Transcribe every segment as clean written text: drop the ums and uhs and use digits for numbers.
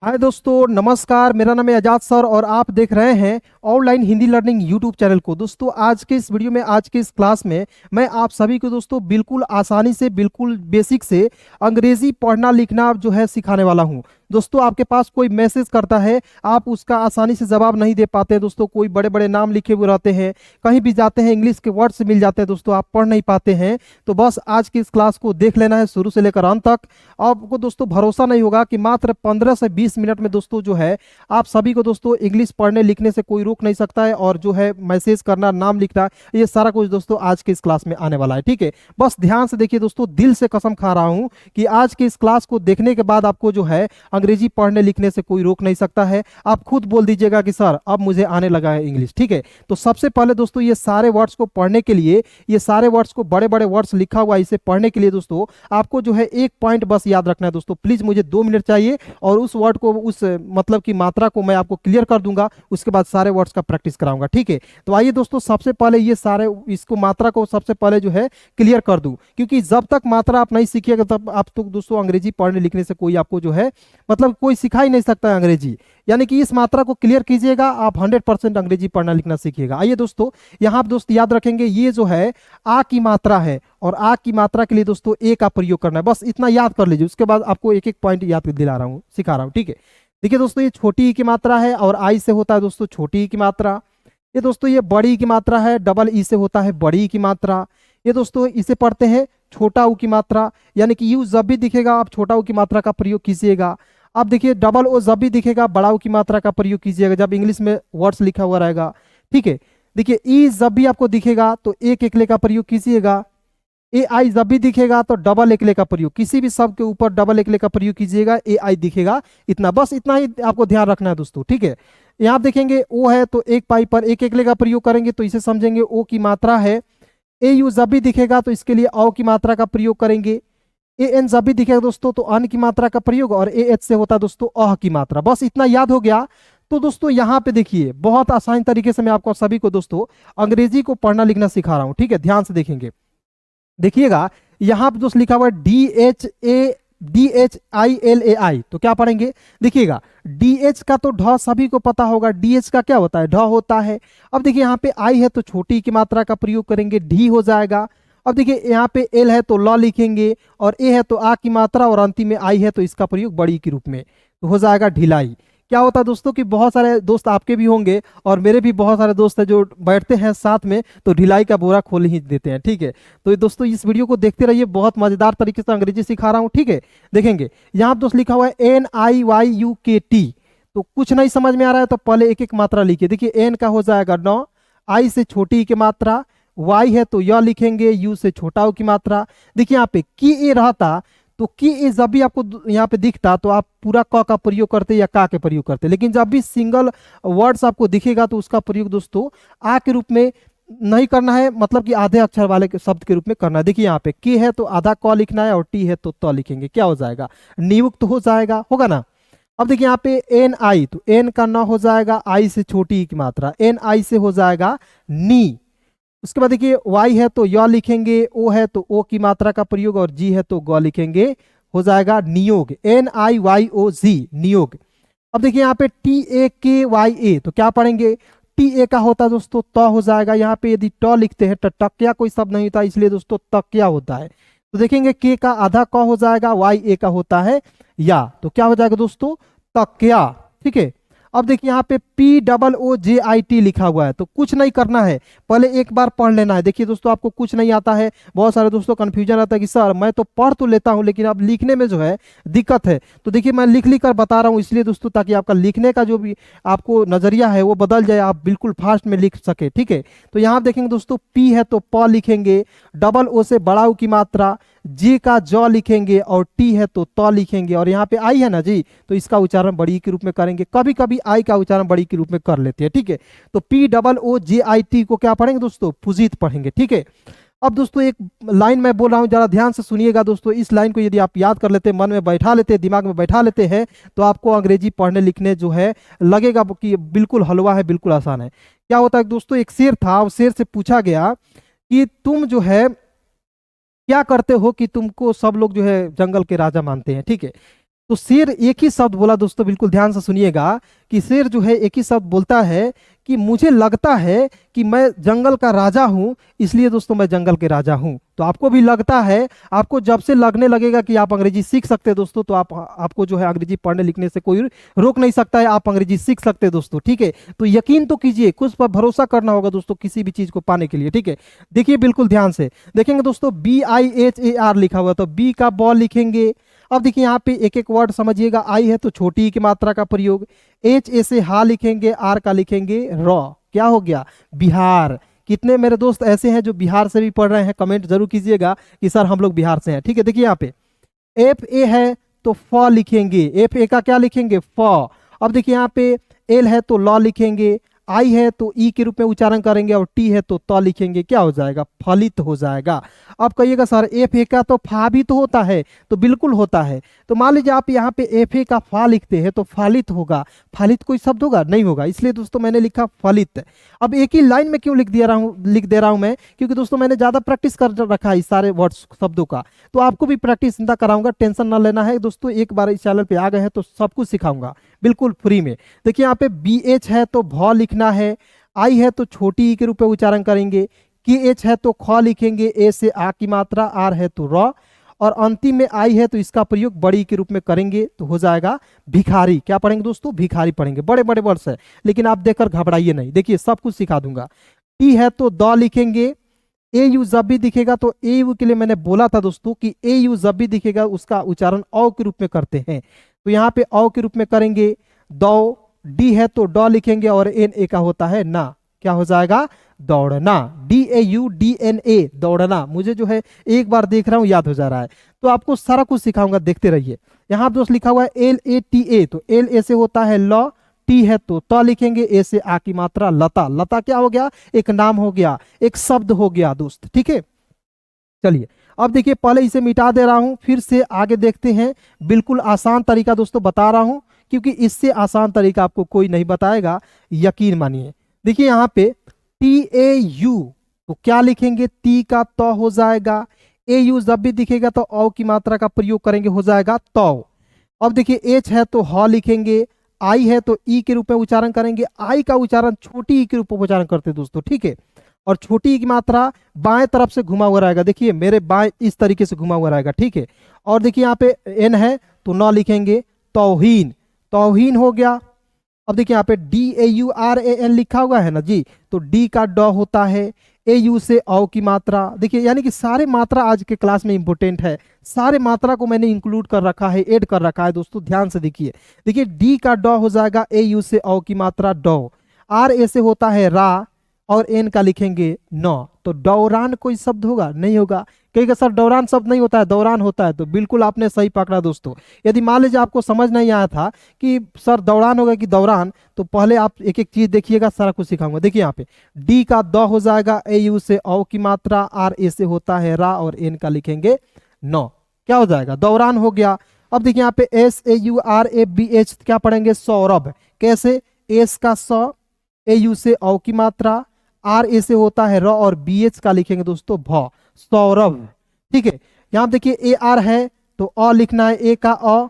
हाय दोस्तों, नमस्कार। मेरा नाम है आजाद सर और आप देख रहे हैं online Hindi learning YouTube channel को। दोस्तों आज के इस वीडियो में, आज के इस क्लास में मैं आप सभी को दोस्तों बिल्कुल आसानी से, बिल्कुल बेसिक से अंग्रेजी पढ़ना लिखना जो है सिखाने वाला हूं। दोस्तों आपके पास कोई मैसेज करता है, आप उसका आसानी से जवाब नहीं दे पाते हैं। दोस्तों कोई बड़े बड़े नाम लिखे हुए रहते हैं, कहीं भी जाते हैं इंग्लिश के वर्ड्स मिल जाते हैं, दोस्तों आप पढ़ नहीं पाते हैं। तो बस आज की इस क्लास को देख लेना है शुरू से लेकर अंत तक। आपको दोस्तों भरोसा नहीं होगा कि मात्र 15 से 20 मिनट में दोस्तों जो है आप सभी को दोस्तों इंग्लिश पढ़ने लिखने से कोई रोक नहीं सकता है। और जो है मैसेज करना, नाम लिखना, ये सारा कुछ दोस्तों आज के इस क्लास में आने वाला है। ठीक है, बस ध्यान से देखिए दोस्तों, दिल से कसम खा रहा हूं कि आज के इस क्लास को देखने के बाद आपको जो है अंग्रेजी पढ़ने लिखने से कोई रोक नहीं सकता है। आप खुद बोल दीजिएगा कि सर अब मुझे आने लगा है इंग्लिश। ठीक है, तो सबसे पहले दोस्तों ये सारे वर्ड्स को पढ़ने के लिए, ये सारे वर्ड्स को, बड़े बड़े वर्ड्स लिखा हुआ है, इसे पढ़ने के लिए दोस्तों आपको जो है एक पॉइंट बस याद रखना है। दोस्तों प्लीज मुझे 2 मिनट चाहिए और उस वर्ड को, उस मतलब की मात्रा को मैं आपको क्लियर कर दूंगा, उसके बाद सारे वर्ड्स का प्रैक्टिस कराऊंगा। ठीक है, तो आइए दोस्तों सबसे पहले ये सारे, इसको मात्रा को सबसे पहले जो है क्लियर कर दूं, क्योंकि जब तक मात्रा आप नहीं सीखिएगा तब आप तो दोस्तों अंग्रेजी पढ़ने लिखने से कोई आपको जो है मतलब कोई सिखा ही नहीं सकता है अंग्रेजी। यानी कि इस मात्रा को क्लियर कीजिएगा, आप 100% अंग्रेजी पढ़ना लिखना सीखिएगा। आइए दोस्तों, यहाँ आप दोस्त याद रखेंगे, ये जो है आ की मात्रा है और आ की मात्रा के लिए दोस्तों ए का प्रयोग करना है। बस इतना याद कर लीजिए, उसके बाद आपको एक एक पॉइंट याद दिला रहा हूँ, सिखा रहा हूँ। ठीक है, देखिए दोस्तों ये छोटी ई की मात्रा है और आई से होता है दोस्तों छोटी ई की मात्रा। ये दोस्तों ये बड़ी ई की मात्रा है, डबल ई से होता है बड़ी ई की मात्रा। ये दोस्तों इसे पढ़ते हैं छोटा ऊ की मात्रा, यानी कि यू जब भी दिखेगा आप छोटा ऊ की मात्रा का प्रयोग कीजिएगा। अब देखिए डबल ओ जब भी दिखेगा बड़ा ऊ की मात्रा का प्रयोग कीजिएगा जब इंग्लिश में वर्ड्स लिखा हुआ रहेगा। ठीक है, देखिए ई जब भी आपको दिखेगा तो एक एकले का प्रयोग कीजिएगा। ए आई जब भी दिखेगा तो डबल एकले का प्रयोग, किसी भी शब्द के ऊपर डबल एकले का प्रयोग कीजिएगा, ए आई दिखेगा। इतना, बस इतना ही आपको ध्यान रखना है दोस्तों। ठीक है, यहाँ आप देखेंगे ओ है तो एक पाई पर एक एकले का प्रयोग करेंगे तो इसे समझेंगे ओ की मात्रा है। ए यू जब भी दिखेगा तो इसके लिए औ की मात्रा का प्रयोग करेंगे। ए एन जब भी दिखेगा दोस्तों तो अन की मात्रा का प्रयोग, और ए एच से होता है दोस्तों अह की मात्रा। बस इतना याद हो गया। तो दोस्तों यहाँ पे देखिए बहुत आसान तरीके से मैं आपको सभी को दोस्तों अंग्रेजी को पढ़ना लिखना सिखा रहा हूँ। ठीक है, ध्यान से देखेंगे, देखिएगा यहाँ पे दोस्त लिखा हुआ है DHADHILAI, तो क्या पढ़ेंगे? देखिएगा DH का तो ढ सभी को पता होगा, DH का क्या होता है? ढ होता है। अब देखिए यहाँ पे आई है तो छोटी की मात्रा का प्रयोग करेंगे, ढी हो जाएगा। अब देखिए यहाँ पे एल है तो ल लिखेंगे, और ए है तो आ की मात्रा, और अंतिम में आई है तो इसका प्रयोग बड़ी के रूप में, तो हो जाएगा ढिलाई। क्या होता है दोस्तों कि बहुत सारे दोस्त आपके भी होंगे और मेरे भी बहुत सारे दोस्त हैं जो बैठते हैं साथ में तो ढिलाई का बोरा खोल ही देते हैं। ठीक है, तो ये दोस्तों इस वीडियो को देखते रहिए, बहुत मजेदार तरीके से अंग्रेजी सिखा रहा हूँ। ठीक है, देखेंगे यहाँ दोस्त लिखा हुआ है NIYUKT, तो कुछ नहीं समझ में आ रहा है तो पहले एक एक मात्रा लिखिए। देखिए एन का हो जाएगा नौ, आई से छोटी की मात्रा, वाई है तो य लिखेंगे, यू से छोटा ऊ की मात्रा। देखिए यहाँ पे की ए रहता तो की ए जब भी आपको यहाँ पे दिखता तो आप पूरा क का प्रयोग करते या का के प्रयोग करते, लेकिन जब भी सिंगल वर्ड्स आपको दिखेगा तो उसका प्रयोग दोस्तों आ के रूप में नहीं करना है, मतलब कि आधे अक्षर वाले के शब्द के रूप में करना है। देखिए यहाँ पे के है तो आधा क लिखना है, और टी है तो त लिखेंगे, क्या हो जाएगा? नियुक्त हो जाएगा, होगा ना। अब देखिए यहाँ पे एन आई, तो एन का न हो जाएगा आई से छोटी की मात्रा, एन आई से हो जाएगा नी। उसके बाद देखिए y है तो य लिखेंगे, ओ है तो ओ की मात्रा का प्रयोग, और जी है तो ग लिखेंगे, हो जाएगा नियोग, NIYOG, नियोग। अब देखिए यहाँ पे TAKYA, तो क्या पढ़ेंगे? टी ए का होता है दोस्तों त हो जाएगा। यहाँ पे यदि ट लिखते हैं तो टक्या कोई शब्द नहीं होता, इसलिए दोस्तों तकिया होता है। तो देखेंगे के का आधा क हो जाएगा, वाई ए का होता है या, तो क्या हो जाएगा दोस्तों? तकिया। ठीक है, अब देखिए यहाँ पे POOJIT लिखा हुआ है, तो कुछ नहीं करना है, पहले एक बार पढ़ लेना है। देखिए दोस्तों आपको कुछ नहीं आता है, बहुत सारे दोस्तों कंफ्यूजन रहता है कि सर मैं तो पढ़ तो लेता हूँ लेकिन अब लिखने में जो है दिक्कत है। तो देखिए मैं लिख लिख कर बता रहा हूँ इसलिए दोस्तों, ताकि आपका लिखने का जो भी आपको नजरिया है वो बदल जाए, आप बिल्कुल फास्ट में लिख सके। ठीक है, तो यहाँ देखेंगे दोस्तों पी है तो प लिखेंगे, डबल ओ से बड़ा ऊ की मात्रा, जी का ज लिखेंगे, और टी है तो त लिखेंगे, और यहाँ पे आई है ना जी, तो इसका उच्चारण बड़ी के रूप में करेंगे। कभी कभी आई का उच्चारण बड़ी के रूप में कर लेते हैं। ठीक है, तो POOJIT को क्या पढ़ेंगे दोस्तों? पुजीत पढ़ेंगे। ठीक है, अब दोस्तों एक लाइन मैं बोल रहा हूँ, जरा ध्यान से सुनिएगा दोस्तों। इस लाइन को यदि आप याद कर लेते, मन में बैठा लेते, दिमाग में बैठा लेते हैं, तो आपको अंग्रेजी पढ़ने लिखने जो है लगेगा कि बिल्कुल हलवा है, बिल्कुल आसान है। क्या होता है दोस्तों, एक शेर था, उस शेर से पूछा गया कि तुम जो है क्या करते हो कि तुमको सब लोग जो है जंगल के राजा मानते हैं। ठीक है, तो शेर एक ही शब्द बोला दोस्तों, बिल्कुल ध्यान से सुनिएगा कि शेर जो है एक ही शब्द बोलता है कि मुझे लगता है कि मैं जंगल का राजा हूं, इसलिए दोस्तों मैं जंगल के राजा हूं। तो आपको भी लगता है, आपको जब से लगने लगेगा कि आप अंग्रेजी सीख सकते हैं दोस्तों, तो आपको जो है अंग्रेजी पढ़ने लिखने से कोई रोक नहीं सकता है, आप अंग्रेजी सीख सकते हैं दोस्तों, ठीक है। तो यकीन तो कीजिए, कुछ पर भरोसा करना होगा दोस्तों किसी भी चीज को पाने के लिए, ठीक है। देखिए बिल्कुल ध्यान से देखेंगे दोस्तों, BIHAR लिखा हुआ, तो बी का बॉल लिखेंगे। अब देखिए यहाँ पे एक एक वर्ड समझिएगा, आई है तो छोटी की मात्रा का प्रयोग, एच ए से हा लिखेंगे, आर का लिखेंगे रॉ, क्या हो गया बिहार। कितने मेरे दोस्त ऐसे हैं जो बिहार से भी पढ़ रहे हैं, कमेंट जरूर कीजिएगा कि सर हम लोग बिहार से हैं, ठीक है। देखिए यहाँ पे एफ ए है तो फ लिखेंगे, एफ ए का क्या लिखेंगे फ। अब देखिए यहाँ पे एल है तो लॉ लिखेंगे, आई है तो ई के रूप में उच्चारण करेंगे, और टी है तो त लिखेंगे, क्या हो जाएगा फलित हो जाएगा। अब कहिएगा सर एफ ए का तो फा भी तो होता है, तो बिल्कुल होता है। तो मान लीजिए आप यहाँ पे एफ ए का फा लिखते हैं तो फालित होगा, फालित कोई शब्द होगा नहीं होगा, इसलिए दोस्तों मैंने लिखा फलित। अब एक ही लाइन में क्यों लिख दे रहा हूं मैं, क्योंकि दोस्तों मैंने ज्यादा प्रैक्टिस कर रखा है इस सारे वर्ड्स शब्दों का, तो आपको भी प्रैक्टिस चिंता कराऊंगा, टेंशन ना लेना है दोस्तों। एक बार इस चैनल पे आ गए हैं तो सब कुछ सिखाऊंगा बिल्कुल फ्री में। देखिए यहाँ पे बी एच है तो भ लिखना है, आई है तो छोटी ई के रूप में उच्चारण करेंगे, के एच है तो ख लिखेंगे, ए से आ की मात्रा, आर है तो र, और अंतिम में आई है तो इसका प्रयोग बड़ी के रूप में करेंगे, तो हो जाएगा भिखारी। क्या पढ़ेंगे दोस्तों, भिखारी पढ़ेंगे। बड़े बड़े वर्ड्स है, लेकिन आप देखकर घबराइए नहीं, देखिए सब कुछ सिखा दूंगा। टी है तो द लिखेंगे, ए यू जब भी दिखेगा, तो ए यू के लिए मैंने बोला था दोस्तों कि ए यू जब भी दिखेगा उसका उच्चारण औ के रूप में करते हैं, तो यहाँ पे औ के रूप में करेंगे दौ। डी है तो ड लिखेंगे, और एन ए का होता है ना, क्या हो जाएगा दौड़ना, DAUDNA दौड़ना। मुझे जो है एक बार देख रहा हूं याद हो जा रहा है, तो आपको सारा कुछ सिखाऊंगा, देखते रहिए। यहाँ दोस्त लिखा हुआ है LATA, तो एल ए से होता है लॉ, टी है तो त लिखेंगे, ए से आ की मात्रा लता, लता क्या हो गया एक नाम हो गया, एक शब्द हो गया दोस्त, ठीक है। चलिए अब देखिए, पहले इसे मिटा दे रहा हूं, फिर से आगे देखते हैं। बिल्कुल आसान तरीका दोस्तों बता रहा हूं, क्योंकि इससे आसान तरीका आपको कोई नहीं बताएगा, यकीन मानिए। देखिए यहाँ पे TAU, तो क्या लिखेंगे, ती का तो हो जाएगा, AU जब भी दिखेगा तो औ की मात्रा का प्रयोग करेंगे, हो जाएगा तो। अब देखिए एच है तो ह लिखेंगे, आई है तो ई के रूप में उच्चारण करेंगे, आई का उच्चारण छोटी ई के रूप में उच्चारण करते हैं दोस्तों, ठीक है। और छोटी ई की मात्रा बाएं तरफ से घुमा हुआ रहेगा, देखिए मेरे बाएं इस तरीके से घुमा हुआ रहेगा, ठीक है। और देखिए यहाँ पे एन है तो न लिखेंगे, तौहीन, तौहीन हो गया। अब देखिए यहाँ पे DAURAN लिखा हुआ है ना जी, तो डी का ड होता है, AU से औ की मात्रा। देखिए यानी कि सारे मात्रा आज के क्लास में इंपोर्टेंट है, सारे मात्रा को मैंने इंक्लूड कर रखा है, ऐड कर रखा है दोस्तों, ध्यान से देखिए। देखिए डी का ड हो जाएगा, AU से औ की मात्रा डौ, RA से होता है रा, और एन का लिखेंगे नौ। तो दौरान कोई शब्द होगा नहीं होगा, कहेगा सर दौरान शब्द नहीं होता है, दौरान होता है, तो बिल्कुल आपने सही पकड़ा दोस्तों। यदि मान लीजिए आपको समझ नहीं आया था कि सर दौरान होगा कि दौरान, तो पहले आप एक एक चीज देखिएगा, सारा कुछ सिखाऊंगा। देखिए यहाँ पे डी का द हो जाएगा, AU से औ की मात्रा, RA से होता है रा, और एन का लिखेंगे नौ, क्या हो जाएगा दौरान हो गया। अब देखिए यहाँ पे SAURABH क्या पढ़ेंगे, सौरभ। कैसे, एस का स, AU से औ की मात्रा, RA से होता है र, और BH का लिखेंगे दोस्तों भ, सौरभ, ठीक है। यहाँ देखिए AR है तो अ लिखना है, ए का अ,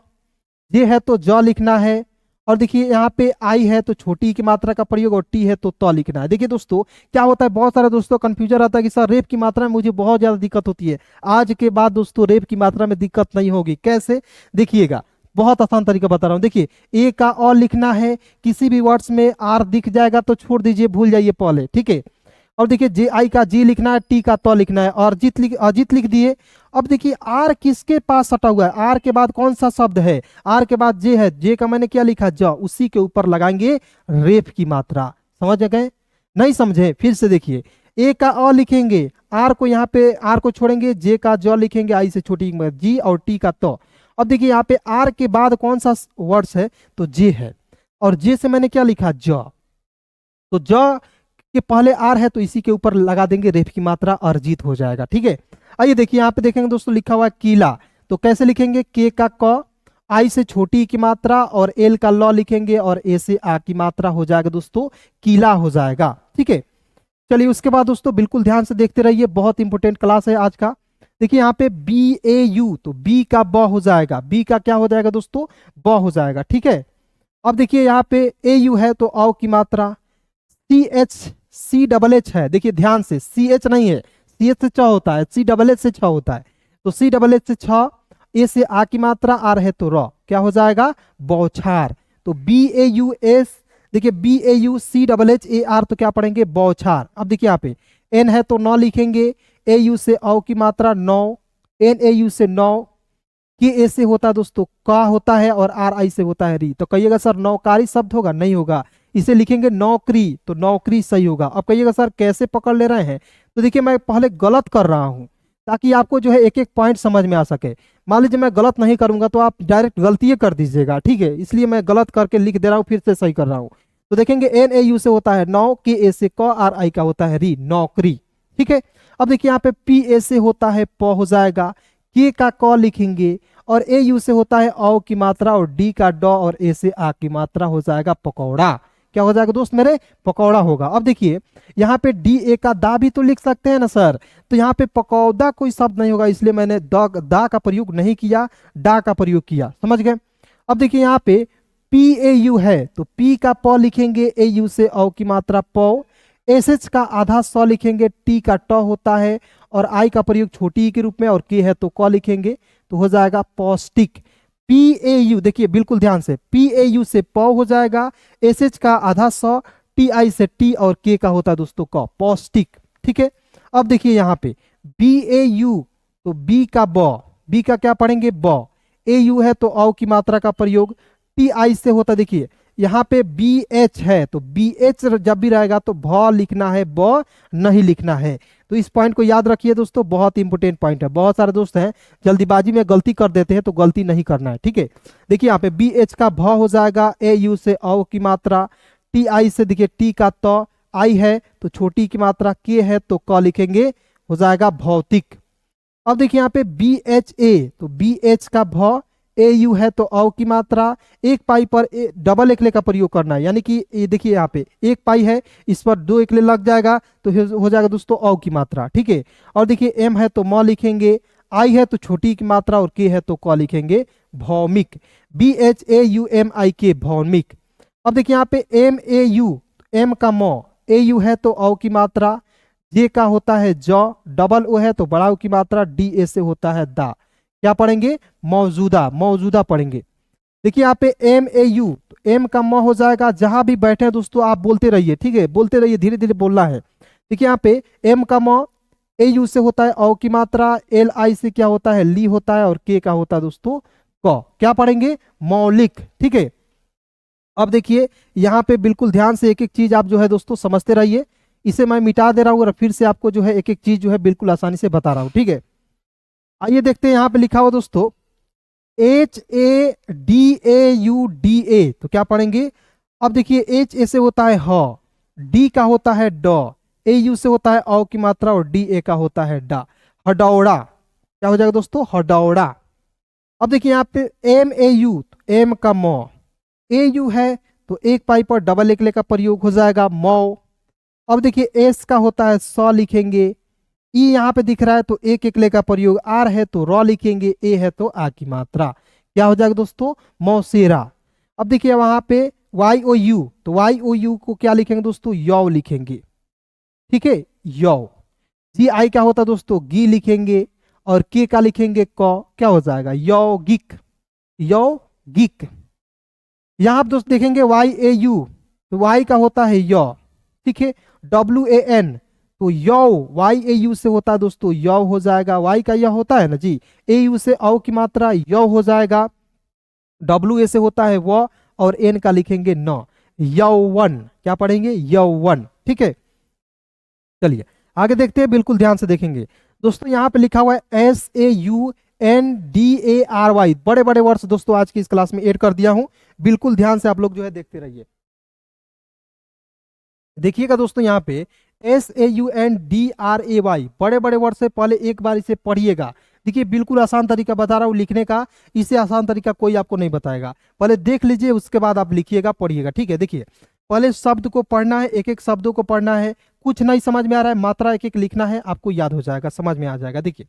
जे है तो ज लिखना है, और देखिए यहाँ पे आई है तो छोटी की मात्रा का प्रयोग, और टी है तो त लिखना है। देखिए दोस्तों क्या होता है, बहुत सारे दोस्तों कंफ्यूजन रहता है कि सर रेप की मात्रा में मुझे बहुत ज्यादा दिक्कत होती है। आज के बाद दोस्तों रेप की मात्रा में दिक्कत नहीं होगी। कैसे, देखिएगा बहुत आसान तरीका बता रहा हूं। देखिए ए का अ लिखना है, किसी भी वर्ड्स में आर दिख जाएगा तो छोड़ दीजिए, भूल जाइए पहले, ठीक है। और देखिए जे आई का जी लिखना है, टी का तो लिखना है, और अजित लिख दिए। अब देखिए आर किसके पास सटा हुआ है, आर के बाद कौन सा शब्द है, आर के बाद जे है, जे का मैंने क्या लिखा ज, उसी के ऊपर लगाएंगे रेप की मात्रा। समझ गए, नहीं समझे फिर से देखिए, ए का अ लिखेंगे, आर को यहाँ पे आर को छोड़ेंगे, जे का ज लिखेंगे, आई से छोटी जी, और टी का तो। अब देखिए यहाँ पे आर के बाद कौन सा वर्ड्स है, तो जे है, और जे से मैंने क्या लिखा ज, तो ज के पहले आर है तो इसी के ऊपर लगा देंगे रेफ की मात्रा, अर्जित हो जाएगा, ठीक है। आइए देखिए यहाँ पे देखेंगे दोस्तों लिखा हुआ है कीला, तो कैसे लिखेंगे, के का क, आई से छोटी की मात्रा, और एल का लॉ लिखेंगे, और ए से आ की मात्रा, हो जाएगा दोस्तों कीला हो जाएगा, ठीक है। चलिए उसके बाद दोस्तों बिल्कुल ध्यान से देखते रहिए, बहुत इंपॉर्टेंट क्लास है आज का। देखिए यहाँ पे BAU, तो बी का ब हो जाएगा, बी का क्या हो जाएगा दोस्तों, ब हो जाएगा। ठीक है, अब देखिए यहाँ पे AU है तो औ की मात्रा, CH है, देखिए ध्यान से, CH नहीं है, CH से च होता है, CH से छ होता है, तो CH से छ, ए से आ की मात्रा, आ रहे तो र, क्या हो जाएगा, बौछार। तो BAUS, देखिए BAUCHHAR, तो क्या पढ़ेंगे, बौछार। अब देखिए यहाँ पे N है तो 9 लिखेंगे, AU से औ की मात्रा 9, NAU से 9, के ए से होता है दोस्तों का होता है, और RI से होता है री। तो कहिएगा सर नौकारी शब्द होगा, नहीं होगा, इसे लिखेंगे नौकरी, तो नौकरी सही होगा। अब कहिएगा सर कैसे पकड़ ले रहे हैं, तो देखिए मैं पहले गलत कर रहा हूं ताकि आपको जो है एक एक पॉइंट समझ में आ सके। मान लीजिए मैं गलत नहीं करूंगा तो आप डायरेक्ट गलती कर दीजिएगा, ठीक है, इसलिए मैं गलत करके लिख दे रहा हूँ, फिर से सही कर रहा हूँ। तो देखेंगे NAU से होता है 9, KA से क, RI का होता है री, नौकरी। ठीक है, अब देखिए यहाँ पे PA से होता है प हो जाएगा, के का क लिखेंगे, और AU से होता है औ की मात्रा, और डी का ड, और ए से आ की मात्रा हो जाएगा पकौड़ा। क्या हो जाएगा दोस्त मेरे, पकौड़ा होगा। अब देखिए यहाँ पे DA का दा भी तो लिख सकते हैं ना सर, तो यहाँ पे पकौड़ा कोई शब्द नहीं होगा, इसलिए मैंने दा का प्रयोग नहीं किया, डा का प्रयोग किया, समझ गए। अब देखिए यहाँ पे PAU है तो P का प लिखेंगे, AU से औ की मात्रा प, SH का आधा स लिखेंगे, T का ट होता है, और I का प्रयोग छोटी के रूप में, और K है तो क लिखेंगे, तो हो जाएगा पौष्टिक। PAU, देखिए बिल्कुल ध्यान से, PAU से प हो जाएगा, SH का आधा स, TI से T, और K का होता है दोस्तों क, पौष्टिक। ठीक है, अब देखिए यहाँ पे BAU, तो B का ब, B का क्या पढ़ेंगे, ब, AU है तो औ की मात्रा का प्रयोग, TI से होता, देखिए यहाँ पे BH है तो BH जब भी रहेगा तो भ लिखना है, ब नहीं लिखना है। तो इस पॉइंट को याद रखिए दोस्तों, बहुत इंपोर्टेंट पॉइंट है। बहुत सारे दोस्त हैं जल्दीबाजी में गलती कर देते हैं, तो गलती नहीं करना है, ठीक है। देखिए यहाँ पे BH का भ हो जाएगा, AU से औ की मात्रा, TI से देखिए T का त, I है तो छोटी की मात्रा, K है तो क लिखेंगे, हो जाएगा भौतिक। अब देखिए यहाँ पे BHA, तो BH का भ, AU है तो औ की मात्रा, एक पाई पर डबल एकले का प्रयोग करना है, यानी कि ये देखिए यहाँ पे एक पाई है, इस पर दो एकले लग जाएगा तो हो जाएगा दोस्तों औ की मात्रा, ठीक है। और देखिए M है तो म लिखेंगे, I है तो छोटी की मात्रा, और K है तो क लिखेंगे, भौमिक। BHAUMIK, भौमिक। अब देखिए यहाँ पे MAU, M का म, AU है तो औ की मात्रा, J का होता है ज, डबल O है तो बड़ा O की मात्रा, DA से होता है दा। क्या पढ़ेंगे, मौजूदा, मौजूदा पढ़ेंगे। देखिए यहाँ पे MAU, तो M का म हो जाएगा, जहां भी बैठे दोस्तों आप बोलते रहिए, ठीक है, बोलते रहिए, धीरे धीरे बोलना है। देखिए यहाँ पे M का म, AU से होता है औ की मात्रा, LI से क्या होता है, ली होता है, और K का होता है दोस्तों क। क्या पढ़ेंगे, मौलिक, ठीक है। अब देखिए यहाँ पे बिल्कुल ध्यान से एक एक चीज आप जो है दोस्तों समझते रहिए, इसे मैं मिटा दे रहा हूँ और फिर से आपको जो है एक एक चीज जो है बिल्कुल आसानी से बता रहा हूँ, ठीक है। आइए देखते हैं यहाँ पे लिखा हुआ दोस्तों HADAUDA, तो क्या पढ़ेंगे। अब देखिए HA से होता है ह, D का होता है ड, AU से होता है औ की मात्रा, और DA का होता है डा, हडौड़ा। क्या हो जाएगा दोस्तों, हडौड़ा। अब देखिए यहाँ पे MAU, तो M का म, AU है तो एक पाई पर डबल एकले का प्रयोग हो जाएगा, मौ। अब देखिए S का होता है स लिखेंगे, ई यहाँ पे दिख रहा है तो एक एकले का प्रयोग, आर है तो र लिखेंगे, ए है तो आ की मात्रा। क्या हो जाएगा दोस्तों, मौसेरा। अब देखिए वहां पे YOU, तो YOU को क्या लिखेंगे दोस्तों, यौ लिखेंगे, ठीक है, यौ। GI का होता दोस्तों गी लिखेंगे, और के का लिखेंगे क, क्या हो जाएगा, यौगिक, यौगिक। यहाँ आप दोस्त देखेंगे YAU, तो Y का होता है य, ठीक है। WAN, तो यौ, YAU से होता है दोस्तों यौ हो जाएगा, Y का यह होता है ना जी, AU से औ की मात्रा, यौ हो जाएगा। WA से होता है व, और N का लिखेंगे न, यौवन। क्या पढ़ेंगे, यौवन, ठीक है। चलिए आगे देखते हैं, बिल्कुल ध्यान से देखेंगे दोस्तों। यहाँ पे लिखा हुआ है SAUNDARY, बड़े बड़े वर्ड्स दोस्तों आज की इस क्लास में ऐड कर दिया हूं, बिल्कुल ध्यान से आप लोग जो है देखते रहिए। देखिएगा दोस्तों यहाँ पे SAUNDRAY, बड़े बड़े वर्ड से पहले एक बार इसे पढ़िएगा। देखिए बिल्कुल आसान तरीका बता रहा हूँ लिखने का, इससे आसान तरीका कोई आपको नहीं बताएगा। पहले देख लीजिए, उसके बाद आप लिखिएगा, पढ़िएगा, ठीक है। देखिए पहले शब्द को पढ़ना है, एक एक शब्दों को पढ़ना है, कुछ नहीं समझ में आ रहा है, मात्रा एक एक लिखना है, आपको याद हो जाएगा, समझ में आ जाएगा। देखिए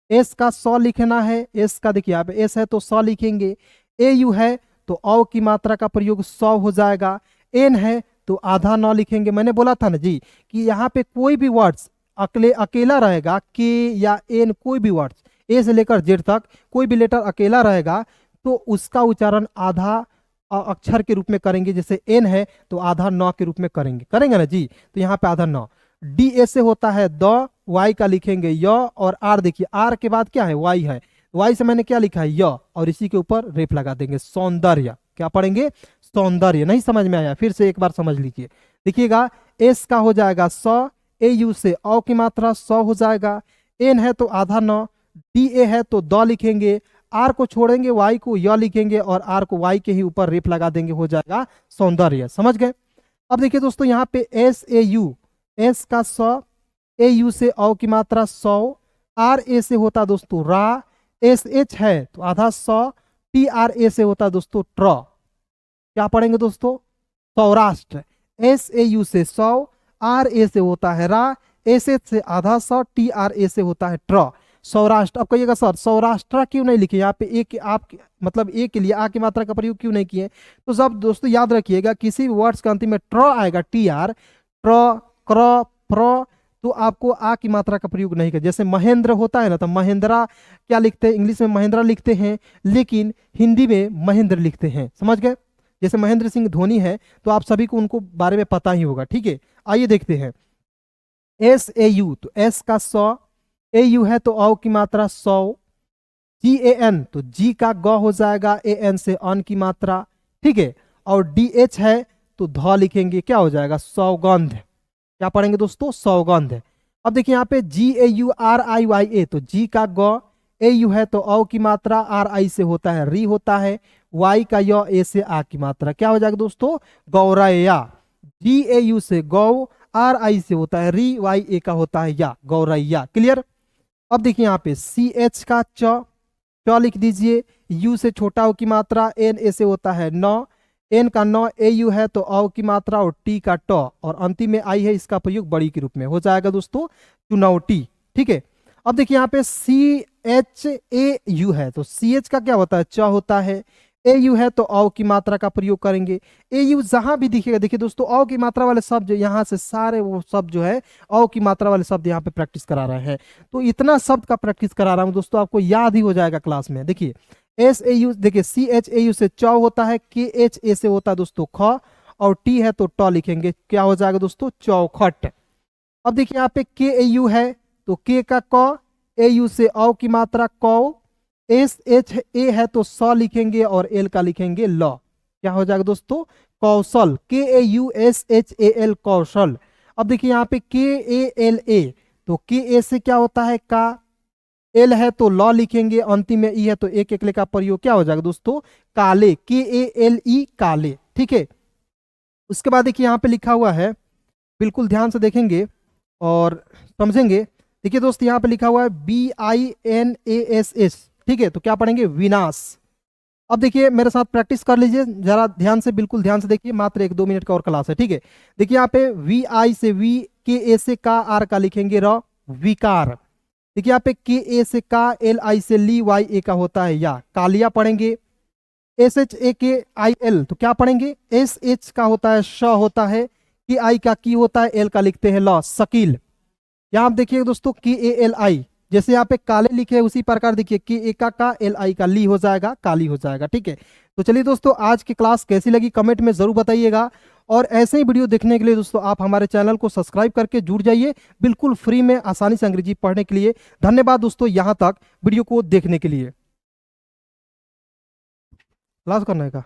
एस का सौ लिखना है, एस का देखिए यहाँ पे एस है तो सौ लिखेंगे, ए यू है तो औ की मात्रा का प्रयोग सौ हो जाएगा, एन है तो आधा नौ लिखेंगे। मैंने बोला था ना जी कि यहाँ पे कोई भी वर्ड्स अकेला रहेगा, के या एन कोई भी वर्ड्स ए से लेकर जेड तक कोई भी लेटर अकेला रहेगा तो उसका उच्चारण आधा अक्षर के रूप में करेंगे। जैसे एन है तो आधा नौ के रूप में करेंगे ना जी। तो यहाँ पे आधा नौ। डी ए से होता है द, वाई का लिखेंगे य, और आर देखिए आर के बाद क्या है वाई है, वाई से मैंने क्या लिखा है य, और इसी के ऊपर रेफ लगा देंगे सौंदर्य। क्या पढ़ेंगे? सौंदर्य। नहीं समझ में आया? फिर से एक बार समझ लीजिए। देखिएगा एस का हो जाएगा सौ, ए यू से औ की मात्रा सौ हो जाएगा, एन है तो आधा नौ, डी ए है तो द लिखेंगे, आर को छोड़ेंगे वाई को य लिखेंगे, और आर को वाई के ही ऊपर रेफ लगा देंगे, हो जाएगा सौंदर्य। समझ गए? अब देखिए दोस्तों यहाँ पे एस ए यू, एस का सौ, ए यू से औ की मात्रा सौ, आर ए से होता दोस्तों रा, एस एच है तो आधा सौ, टी आर ए से होता दोस्तों ट्र। क्या पढ़ेंगे दोस्तों? सौराष्ट्र। एस ए यू से सौ, आर ए से होता है रा, एस एच से आधा सौ, टी आर ए से होता है ट्र। सौराष्ट्र। अब कहिएगा सर सौराष्ट्र क्यों नहीं लिखे यहाँ पे? एक आप मतलब एक के लिए आ की मात्रा का प्रयोग क्यों नहीं किए? तो सब दोस्तों याद रखिएगा किसी भी वर्ड्स का अंतिम में ट्र आएगा, टी आर, ट्र, क्र, प्र, तो आपको आ की मात्रा का प्रयोग नहीं कर। जैसे महेंद्र होता है ना तो महेंद्रा क्या लिखते हैं? इंग्लिश में महिंद्रा लिखते हैं, लेकिन हिंदी में महेंद्र लिखते हैं। समझ गए? जैसे महेंद्र सिंह धोनी है तो आप सभी को उनको बारे में पता ही होगा। ठीक है, आइए देखते हैं। एस ए यू तो एस का सौ, ए यू है तो औ की मात्रा सौ, जी ए एन तो जी का ग हो जाएगा, ए एन से अन की मात्रा। ठीक है, और डी एच है तो ध लिखेंगे, क्या हो जाएगा? सौगंध। क्या पढ़ेंगे दोस्तों? सौगंध। अब देखिए यहाँ पे जी ए यू आर आई वाई ए तो जी का ग, ए यू है तो औ की मात्रा, आर आई से होता है री होता है, वाई का य, ए से आ की मात्रा। क्या हो जाएगा दोस्तों? गौरैया। जी ए यू से गौ, आर आई से होता है री, वाई ए का होता है या, गौरैया। क्लियर? अब देखिए यहाँ पे सी एच का च, च लिख दीजिए, यू से छोटा ओ की मात्रा, एन ए से होता है नौ, एन का नौ, ए यू है तो औ की मात्रा, और टी का ट, और अंतिम में आई है, इसका प्रयोग बड़ी के रूप में हो जाएगा दोस्तों चुनौती। ठीक है, अब देखिए यहाँ पे सी एच ए यू है तो सी एच का क्या होता है? च होता है, ए यू है तो औ की मात्रा का प्रयोग करेंगे। ए यू जहां भी दिखेगा, देखिए दोस्तों औ की मात्रा वाले शब्द यहाँ से सारे वो शब्द जो है औ की मात्रा वाले शब्द यहाँ पे प्रैक्टिस करा रहे हैं। तो इतना शब्द का प्रैक्टिस करा रहा हूँ दोस्तों, आपको याद ही हो जाएगा क्लास में। देखिए एस ए यू, देखिए सी एच ए यू से च होता है, के एच ए से होता है दोस्तों ख, और टी है तो ट लिखेंगे। क्या हो जाएगा दोस्तों? चौखट। अब देखिए यहाँ पे के ए यू है तो के का क, ए यू से औ की मात्रा कौ, एस एच ए है तो स लिखेंगे, और एल का लिखेंगे ल। क्या हो जाएगा दोस्तों? Kaushal. K A U S H A L, Kaushal. अब देखिए यहाँ पे के ए एल ए तो के ए से क्या होता है का, एल है तो ल लिखेंगे, अंतिम में ई है तो एक एकले का प्रयोग। क्या हो जाएगा दोस्तों? काले। के ए एल ई, काले। ठीक है, उसके बाद देखिए यहाँ पे लिखा हुआ है, बिल्कुल ध्यान से देखेंगे और समझेंगे। देखिए दोस्त यहाँ पे लिखा हुआ है B I N A S S. ठीक है, तो क्या पढ़ेंगे? विनाश। अब देखिए मेरे साथ प्रैक्टिस कर लीजिए जरा ध्यान से, बिल्कुल ध्यान से देखिए, मात्र 1-2 मिनट का और क्लास है। ठीक है, देखिए यहाँ पे वी आई से वी, के ए से का, आर का लिखेंगे र, विकार। देखिए यहाँ पे के ए से का, एल आई से ली, वाई ए का होता है या, कालिया पढ़ेंगे। एस एच ए के आई एल तो क्या पढ़ेंगे? एस एच का होता है श होता है, के आई का की होता है, एल का लिखते हैं ल, शकील। यहाँ आप देखिए दोस्तों के ए एल आई, जैसे यहाँ पे काले लिखे है उसी प्रकार देखिए के ए का एल आई का ली हो जाएगा, काली हो जाएगा। ठीक है, तो चलिए दोस्तों आज की क्लास कैसी लगी कमेंट में जरूर बताइएगा, और ऐसे ही वीडियो देखने के लिए दोस्तों आप हमारे चैनल को सब्सक्राइब करके जुड़ जाइए, बिल्कुल फ्री में आसानी से अंग्रेजी पढ़ने के लिए। धन्यवाद दोस्तों यहाँ तक वीडियो को देखने के लिए। क्लास करने का